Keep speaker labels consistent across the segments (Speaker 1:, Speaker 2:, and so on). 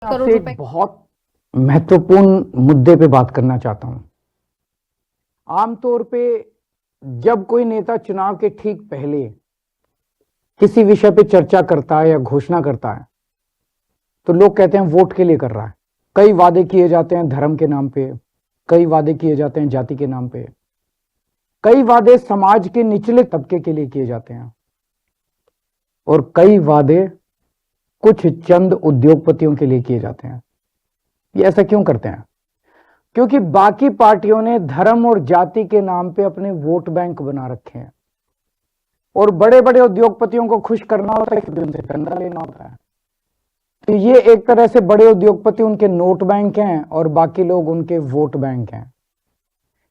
Speaker 1: करोड़
Speaker 2: आपसे
Speaker 1: रुपए।
Speaker 2: एक बहुत महत्वपूर्ण मुद्दे पे बात करना चाहता हूं। आमतौर पे जब कोई नेता चुनाव के ठीक पहले किसी विषय पे चर्चा करता है या घोषणा करता है तो लोग कहते हैं वोट के लिए कर रहा है। कई वादे किए जाते हैं धर्म के नाम पे, कई वादे किए जाते हैं जाति के नाम पे, कई वादे समाज के निचले तबके के लिए किए जाते हैं और कई वादे कुछ चंद उद्योगपतियों के लिए किए जाते हैं। ये ऐसा क्यों करते हैं? क्योंकि बाकी पार्टियों ने धर्म और जाति के नाम पे अपने वोट बैंक बना रखे हैं और बड़े बड़े उद्योगपतियों को खुश करना होता है, उनसे चंदा लेना होता है। तो ये एक तरह से बड़े उद्योगपति उनके नोट बैंक हैं और बाकी लोग उनके वोट बैंक हैं।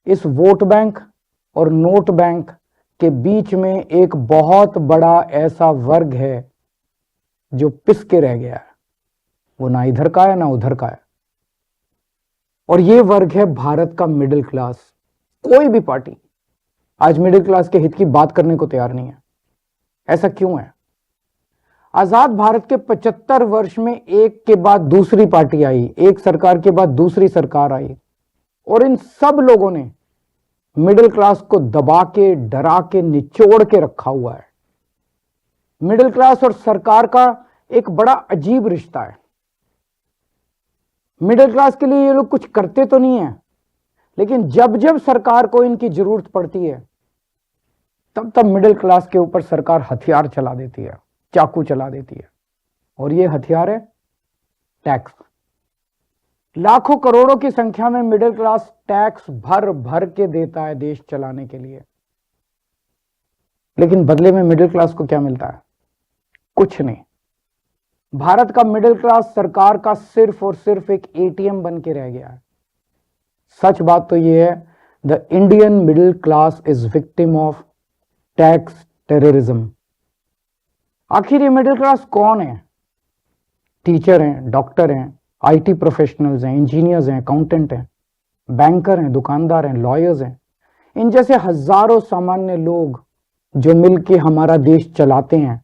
Speaker 2: इस वोट बैंक और नोट बैंक के बीच में एक बहुत बड़ा ऐसा वर्ग है जो पिस के रह गया है। वो ना इधर का है ना उधर का है और ये वर्ग है भारत का मिडिल क्लास। कोई भी पार्टी आज मिडिल क्लास के हित की बात करने को तैयार नहीं है। ऐसा क्यों है? आजाद भारत के 75 वर्ष में एक के बाद दूसरी पार्टी आई, एक सरकार के बाद दूसरी सरकार आई और इन सब लोगों ने मिडिल क्लास को दबा के, डरा के, निचोड़ के रखा हुआ है। मिडिल क्लास और सरकार का एक बड़ा अजीब रिश्ता है। मिडिल क्लास के लिए ये लोग कुछ करते तो नहीं है, लेकिन जब जब सरकार को इनकी जरूरत पड़ती है तब तब मिडिल क्लास के ऊपर सरकार हथियार चला देती है, चाकू चला देती है और ये हथियार है टैक्स। लाखों करोड़ों की संख्या में मिडिल क्लास टैक्स भर भर के देता है देश चलाने के लिए, लेकिन बदले में मिडिल क्लास को क्या मिलता है? कुछ नहीं। भारत का मिडिल क्लास सरकार का सिर्फ और सिर्फ एक एटीएम बन के रह गया है। सच बात तो यह है, the Indian middle class is victim of tax terrorism. आखिर ये मिडिल क्लास कौन है? टीचर हैं, डॉक्टर हैं, आईटी प्रोफेशनल्स हैं, इंजीनियर्स हैं, अकाउंटेंट हैं, बैंकर हैं, दुकानदार हैं, लॉयर्स हैं। इन जैसे हजारों सामान्य लोग जो मिलके हमारा देश चलाते हैं,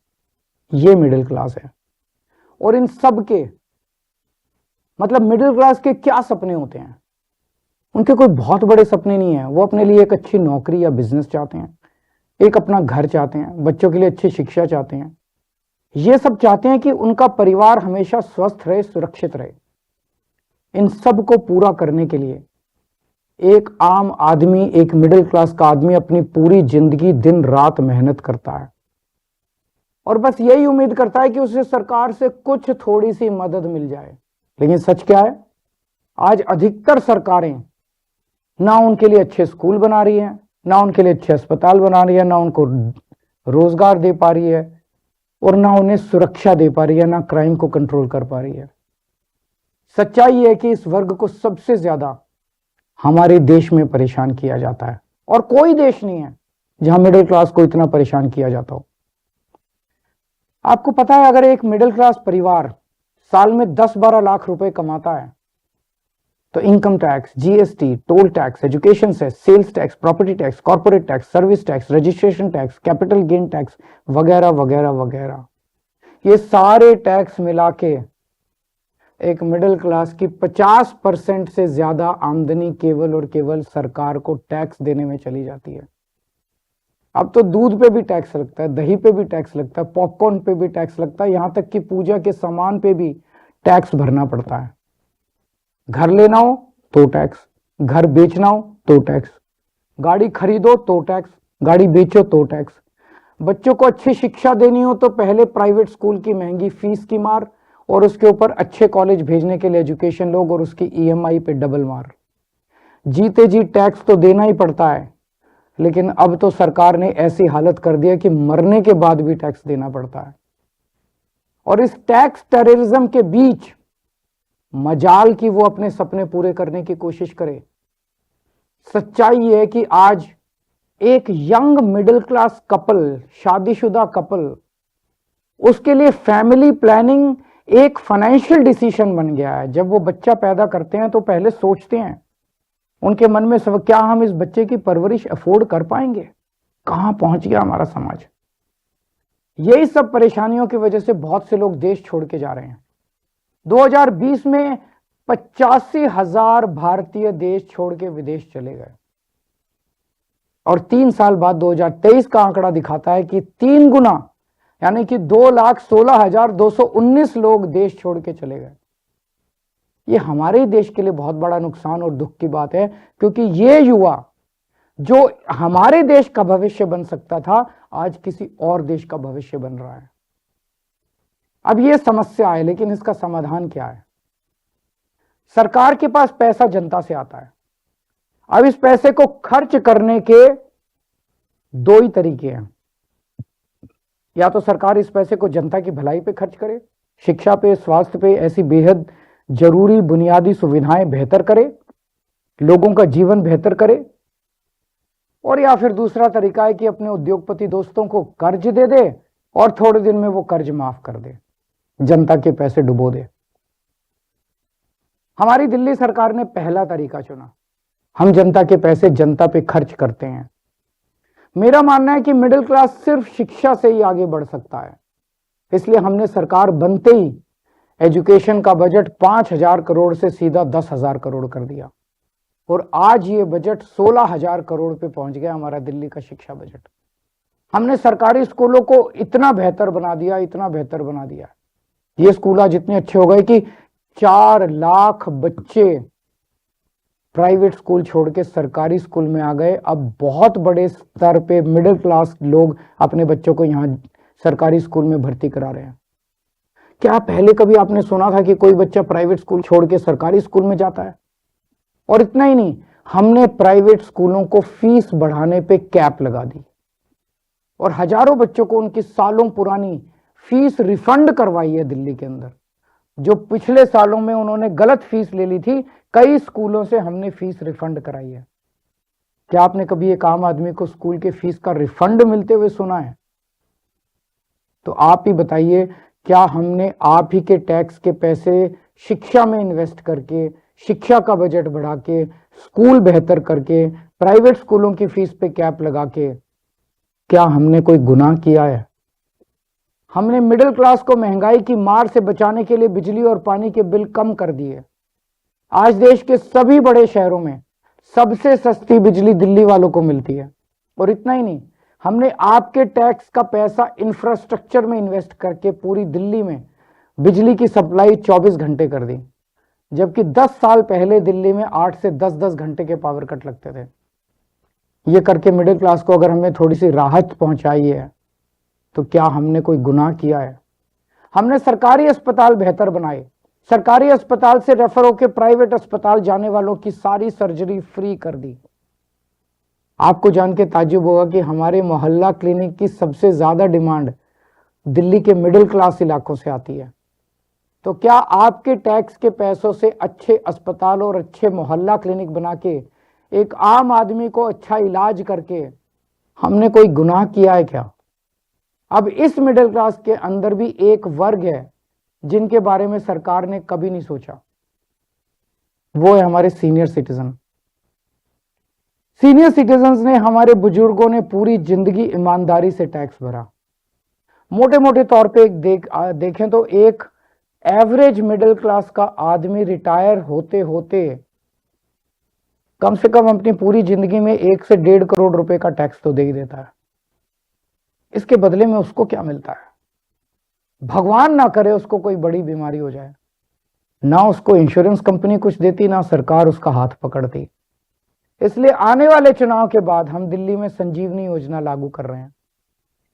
Speaker 2: ये मिडिल क्लास है। और इन सब के मतलब मिडिल क्लास के क्या सपने होते हैं? उनके कोई बहुत बड़े सपने नहीं है। वो अपने लिए एक अच्छी नौकरी या बिजनेस चाहते हैं, एक अपना घर चाहते हैं, बच्चों के लिए अच्छी शिक्षा चाहते हैं। ये सब चाहते हैं कि उनका परिवार हमेशा स्वस्थ रहे, सुरक्षित रहे। इन सब को पूरा करने के लिए एक आम आदमी, एक मिडिल क्लास का आदमी अपनी पूरी जिंदगी दिन रात मेहनत करता है और बस यही उम्मीद करता है कि उसे सरकार से कुछ थोड़ी सी मदद मिल जाए। लेकिन सच क्या है? आज अधिकतर सरकारें ना उनके लिए अच्छे स्कूल बना रही हैं, ना उनके लिए अच्छे अस्पताल बना रही है, ना उनको रोजगार दे पा रही है और ना उन्हें सुरक्षा दे पा रही है, ना क्राइम को कंट्रोल कर पा रही है। सच्चाई है कि इस वर्ग को सबसे ज्यादा हमारे देश में परेशान किया जाता है और कोई देश नहीं है जहां मिडिल क्लास को इतना परेशान किया जाता हो। आपको पता है, अगर एक मिडिल क्लास परिवार साल में 10-12 लाख रुपए कमाता है तो income tax, GST, toll tax, education cess, sales tax, property tax, corporate tax, service tax, registration tax, capital gain tax वगैरह वगैरह वगैरह, ये सारे टैक्स मिला के एक मिडिल क्लास की 50% से ज्यादा आमदनी केवल और केवल सरकार को टैक्स देने में चली जाती है। अब तो दूध पे भी टैक्स लगता है, दही पे भी टैक्स लगता है, पॉपकॉर्न पे भी टैक्स लगता है, यहां तक कि पूजा के सामान पे भी टैक्स भरना पड़ता है। घर लेना हो तो टैक्स, घर बेचना हो तो टैक्स, गाड़ी खरीदो तो टैक्स, गाड़ी बेचो तो टैक्स, बच्चों को अच्छी शिक्षा देनी हो तो पहले प्राइवेट स्कूल की महंगी फीस की मार और उसके ऊपर अच्छे कॉलेज भेजने के लिए एजुकेशन लोग और उसकी ईएमआई पे डबल मार। जीते जी टैक्स तो देना ही पड़ता है, लेकिन अब तो सरकार ने ऐसी हालत कर दी है कि मरने के बाद भी टैक्स देना पड़ता है। और इस टैक्स टेररिज्म के बीच मजाल कि वो अपने सपने पूरे करने की कोशिश करे। सच्चाई ये है कि आज एक यंग मिडिल क्लास कपल, शादीशुदा कपल, उसके लिए फैमिली प्लानिंग एक फाइनेंशियल डिसीजन बन गया है। जब वो बच्चा पैदा करते हैं तो पहले सोचते हैं, उनके मन में सब, क्या हम इस बच्चे की परवरिश अफोर्ड कर पाएंगे? कहां पहुंच गया हमारा समाज? यही सब परेशानियों की वजह से बहुत से लोग देश छोड़ के जा रहे हैं। 2020 में 85,000 भारतीय देश छोड़ के विदेश चले गए और 3 साल बाद 2023 का आंकड़ा दिखाता है कि 3 गुना यानी कि 2,16,219 लोग देश छोड़ के चले गए। ये हमारे ही देश के लिए बहुत बड़ा नुकसान और दुख की बात है, क्योंकि ये युवा जो हमारे देश का भविष्य बन सकता था, आज किसी और देश का भविष्य बन रहा है। अब ये समस्या है, लेकिन इसका समाधान क्या है? सरकार के पास पैसा जनता से आता है। अब इस पैसे को खर्च करने के 2 ही तरीके हैं। या तो सरकार इस पैसे को जनता की भलाई पे खर्च करे, शिक्षा पे, स्वास्थ्य पे, ऐसी बेहद जरूरी बुनियादी सुविधाएं बेहतर करे, लोगों का जीवन बेहतर करे, और या फिर दूसरा तरीका है कि अपने उद्योगपति दोस्तों को कर्ज दे दे और थोड़े दिन में वो कर्ज माफ कर दे, जनता के पैसे डुबो दे। हमारी दिल्ली सरकार ने पहला तरीका चुना। हम जनता के पैसे जनता पे खर्च करते हैं। मेरा मानना है कि मिडिल क्लास सिर्फ शिक्षा से ही आगे बढ़ सकता है, इसलिए हमने सरकार बनते ही एजुकेशन का बजट 5,000 करोड़ से सीधा 10,000 करोड़ कर दिया और आज ये बजट 16,000 करोड़ पे पहुंच गया, हमारा दिल्ली का शिक्षा बजट। हमने सरकारी स्कूलों को इतना बेहतर बना दिया, इतना बेहतर बना दिया, ये स्कूल आज इतने अच्छे हो गए कि 4 लाख बच्चे प्राइवेट स्कूल छोड़ के सरकारी स्कूल में आ गए। अब बहुत बड़े स्तर पे मिडिल क्लास लोग अपने बच्चों को यहां सरकारी स्कूल में भर्ती करा रहे हैं। क्या पहले कभी आपने सुना था कि कोई बच्चा प्राइवेट स्कूल छोड़ के सरकारी स्कूल में जाता है? और इतना ही नहीं, हमने प्राइवेट स्कूलों को फीस बढ़ाने पे कैप लगा दी और हजारों बच्चों को उनकी सालों पुरानी फीस रिफंड करवाई है। दिल्ली के अंदर जो पिछले सालों में उन्होंने गलत फीस ले ली थी, कई स्कूलों से हमने फीस रिफंड कराई है। क्या आपने कभी एक आम आदमी को स्कूल के फीस का रिफंड मिलते हुए सुना है? तो आप ही बताइए, क्या हमने आप ही के टैक्स के पैसे शिक्षा में इन्वेस्ट करके, शिक्षा का बजट बढ़ा के, स्कूल बेहतर करके, प्राइवेट स्कूलों की फीस पे कैप लगा के, क्या हमने कोई गुनाह किया है? हमने मिडिल क्लास को महंगाई की मार से बचाने के लिए बिजली और पानी के बिल कम कर दिए। आज देश के सभी बड़े शहरों में सबसे सस्ती बिजली दिल्ली वालों को मिलती है। और इतना ही नहीं, हमने आपके टैक्स का पैसा इंफ्रास्ट्रक्चर में इन्वेस्ट करके पूरी दिल्ली में बिजली की सप्लाई 24 घंटे कर दी, जबकि 10 साल पहले दिल्ली में 8 से 10-10 घंटे के पावर कट लगते थे। ये करके मिडिल क्लास को अगर हमने थोड़ी सी राहत पहुंचाई है, तो क्या हमने कोई गुनाह किया है? हमने सरकारी अस्पताल बेहतर बनाए। सरकारी अस्पताल से रेफर होकर प्राइवेट अस्पताल जाने वालों की सारी सर्जरी फ्री कर दी। आपको जान के ताज्जुब होगा कि हमारे मोहल्ला क्लिनिक की सबसे ज्यादा डिमांड दिल्ली के मिडिल क्लास इलाकों से आती है। तो क्या आपके टैक्स के पैसों से अच्छे अस्पताल और अच्छे मोहल्ला क्लिनिक बना के एक आम आदमी को अच्छा इलाज करके हमने कोई गुनाह किया है क्या? अब इस मिडिल क्लास के अंदर भी एक वर्ग है जिनके बारे में सरकार ने कभी नहीं सोचा, वो है हमारे सीनियर सिटीजन। सीनियर सिटीजन्स ने, हमारे बुजुर्गों ने पूरी जिंदगी ईमानदारी से टैक्स भरा। मोटे मोटे तौर पे देखें तो एक एवरेज मिडिल क्लास का आदमी रिटायर होते होते कम से कम अपनी पूरी जिंदगी में 1 से 1.5 करोड़ रुपए का टैक्स तो दे ही देता है। इसके बदले में उसको क्या मिलता है? भगवान ना करे उसको कोई बड़ी बीमारी हो जाए, ना उसको इंश्योरेंस कंपनी कुछ देती, ना सरकार उसका हाथ पकड़ती। इसलिए आने वाले चुनाव के बाद हम दिल्ली में संजीवनी योजना लागू कर रहे हैं।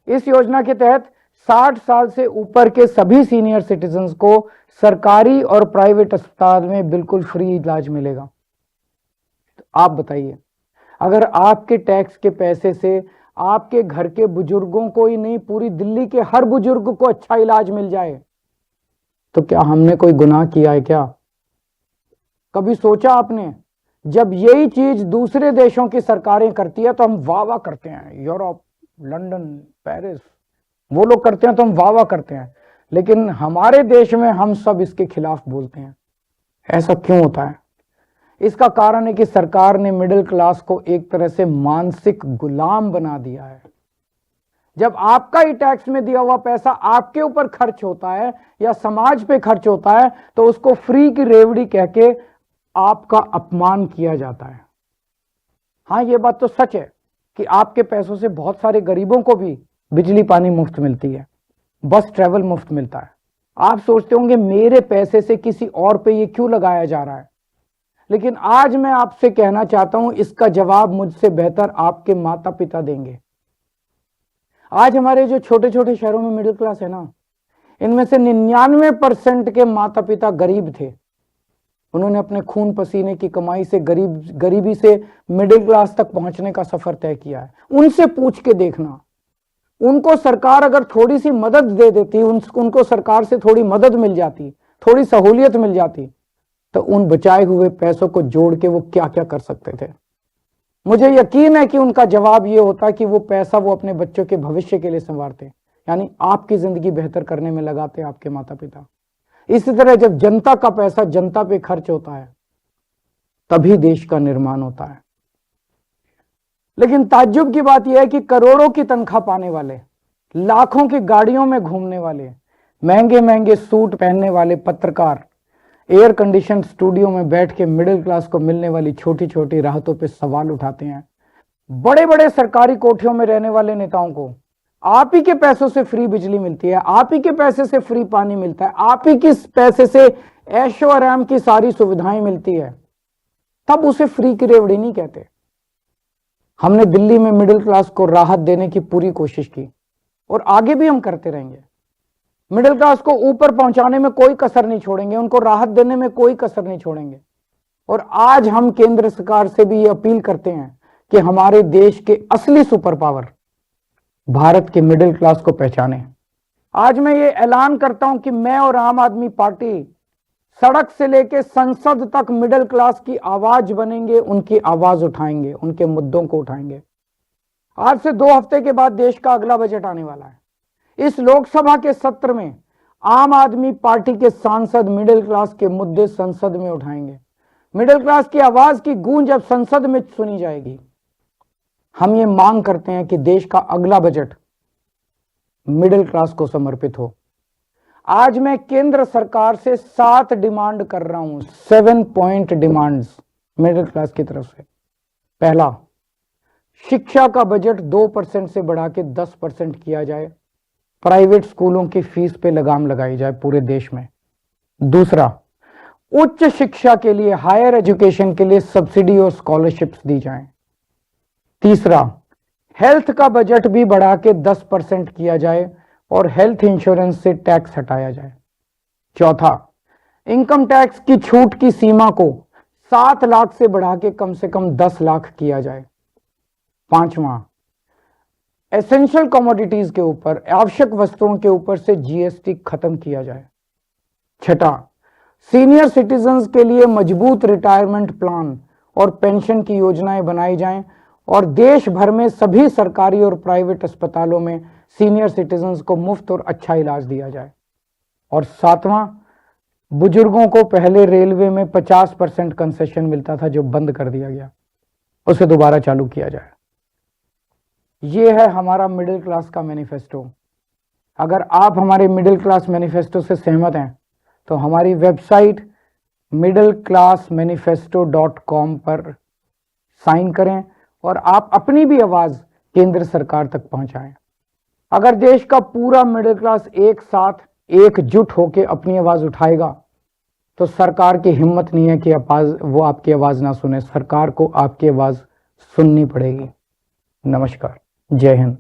Speaker 2: इस योजना के तहत 60 साल से ऊपर के सभी सीनियर सिटीजन्स को सरकारी और प्राइवेट अस्पताल में बिल्कुल फ्री इलाज मिलेगा। तो आप बताइए, अगर आपके टैक्स के पैसे से आपके घर के बुजुर्गों को ही नहीं, पूरी दिल्ली के हर बुजुर्ग को अच्छा इलाज मिल जाए, तो क्या हमने कोई गुनाह किया है क्या? कभी सोचा आपने, जब यही चीज दूसरे देशों की सरकारें करती है तो हम वाह वाह करते हैं, यूरोप, लंदन, पेरिस, वो लोग करते हैं तो हम वाह वाह करते हैं, लेकिन हमारे देश में हम सब इसके खिलाफ बोलते हैं। ऐसा क्यों होता है? इसका कारण है कि सरकार ने मिडिल क्लास को एक तरह से मानसिक गुलाम बना दिया है। जब आपका ही टैक्स में दिया हुआ पैसा आपके ऊपर खर्च होता है या समाज पे खर्च होता है तो उसको फ्री की रेवड़ी कह के आपका अपमान किया जाता है। हां, यह बात तो सच है कि आपके पैसों से बहुत सारे गरीबों को भी बिजली पानी मुफ्त मिलती है, बस ट्रैवल मुफ्त मिलता है। आप सोचते होंगे मेरे पैसे से किसी और पे ये क्यों लगाया जा रहा है, लेकिन आज मैं आपसे कहना चाहता हूं इसका जवाब मुझसे बेहतर आपके माता पिता देंगे। आज हमारे जो छोटे छोटे शहरों में मिडिल क्लास है ना, इनमें से 99% के माता पिता गरीब थे। उन्होंने अपने खून पसीने की कमाई से गरीबी से मिडिल क्लास तक पहुंचने का सफर तय किया है। उनसे पूछ के देखना, उनको सरकार अगर थोड़ी सी मदद दे देती, उनको सरकार से थोड़ी मदद मिल जाती, थोड़ी सहूलियत मिल जाती, तो उन बचाए हुए पैसों को जोड़ के वो क्या क्या कर सकते थे। मुझे यकीन है कि उनका जवाब ये होता कि वो पैसा वो अपने बच्चों के भविष्य के लिए संवारते, यानी आपकी जिंदगी बेहतर करने में लगाते आपके माता पिता। इसी तरह जब जनता का पैसा जनता पे खर्च होता है तभी देश का निर्माण होता है। लेकिन ताज्जुब की बात यह है कि करोड़ों की तनख्वाह पाने वाले, लाखों की गाड़ियों में घूमने वाले, महंगे महंगे सूट पहनने वाले पत्रकार एयर कंडीशन स्टूडियो में बैठ के मिडिल क्लास को मिलने वाली छोटी छोटी राहतों पे सवाल उठाते हैं। बड़े बड़े सरकारी कोठियों में रहने वाले नेताओं को आप ही के पैसों से फ्री बिजली मिलती है, आप ही के पैसे से फ्री पानी मिलता है, आप ही के पैसे से ऐशो आराम की सारी सुविधाएं मिलती है, तब उसे फ्री की रेवड़ी नहीं कहते। हमने दिल्ली में मिडिल क्लास को राहत देने की पूरी कोशिश की और आगे भी हम करते रहेंगे। मिडिल क्लास को ऊपर पहुंचाने में कोई कसर नहीं छोड़ेंगे, उनको राहत देने में कोई कसर नहीं छोड़ेंगे। और आज हम केंद्र सरकार से भी ये अपील करते हैं कि हमारे देश के असली सुपर पावर भारत के मिडिल क्लास को पहचाने। आज मैं ये ऐलान करता हूं कि मैं और आम आदमी पार्टी सड़क से लेकर संसद तक मिडिल क्लास की आवाज बनेंगे, उनकी आवाज उठाएंगे, उनके मुद्दों को उठाएंगे। आज से 2 हफ्ते के बाद देश का अगला बजट आने वाला है। इस लोकसभा के सत्र में आम आदमी पार्टी के सांसद मिडिल क्लास के मुद्दे संसद में उठाएंगे। मिडिल क्लास की आवाज की गूंज अब संसद में सुनी जाएगी। हम ये मांग करते हैं कि देश का अगला बजट मिडिल क्लास को समर्पित हो। आज मैं केंद्र सरकार से 7 डिमांड कर रहा हूं, 7 पॉइंट डिमांड्स मिडिल क्लास की तरफ से। पहला, शिक्षा का बजट 2% से बढ़ा के 10% किया जाए, प्राइवेट स्कूलों की फीस पे लगाम लगाई जाए पूरे देश में। दूसरा, उच्च शिक्षा के लिए, हायर एजुकेशन के लिए सब्सिडी और स्कॉलरशिप्स दी जाएं। तीसरा, हेल्थ का बजट भी बढ़ा के 10% किया जाए और हेल्थ इंश्योरेंस से टैक्स हटाया जाए। चौथा, इनकम टैक्स की छूट की सीमा को 7 लाख से बढ़ा के कम से कम 10 लाख किया जाए। पांचवा, एसेंशियल कमोडिटीज के ऊपर, आवश्यक वस्तुओं के ऊपर से जीएसटी खत्म किया जाए। छठा, सीनियर सिटीजन्स के लिए मजबूत रिटायरमेंट प्लान और पेंशन की योजनाएं बनाई जाएं और देश भर में सभी सरकारी और प्राइवेट अस्पतालों में सीनियर सिटीजन्स को मुफ्त और अच्छा इलाज दिया जाए। और सातवां, बुजुर्गों को पहले रेलवे में 50% कंसेशन मिलता था जो बंद कर दिया गया, उसे दोबारा चालू किया जाए। ये है हमारा मिडिल क्लास का मैनिफेस्टो। अगर आप हमारे मिडिल क्लास मैनिफेस्टो से सहमत हैं तो हमारी वेबसाइट middleclassmanifesto.com पर साइन करें और आप अपनी भी आवाज केंद्र सरकार तक पहुंचाएं। अगर देश का पूरा मिडिल क्लास एक साथ एकजुट होकर अपनी आवाज उठाएगा तो सरकार की हिम्मत नहीं है कि वो आपकी आवाज ना सुने। सरकार को आपकी आवाज सुननी पड़ेगी। नमस्कार, जय हिंद।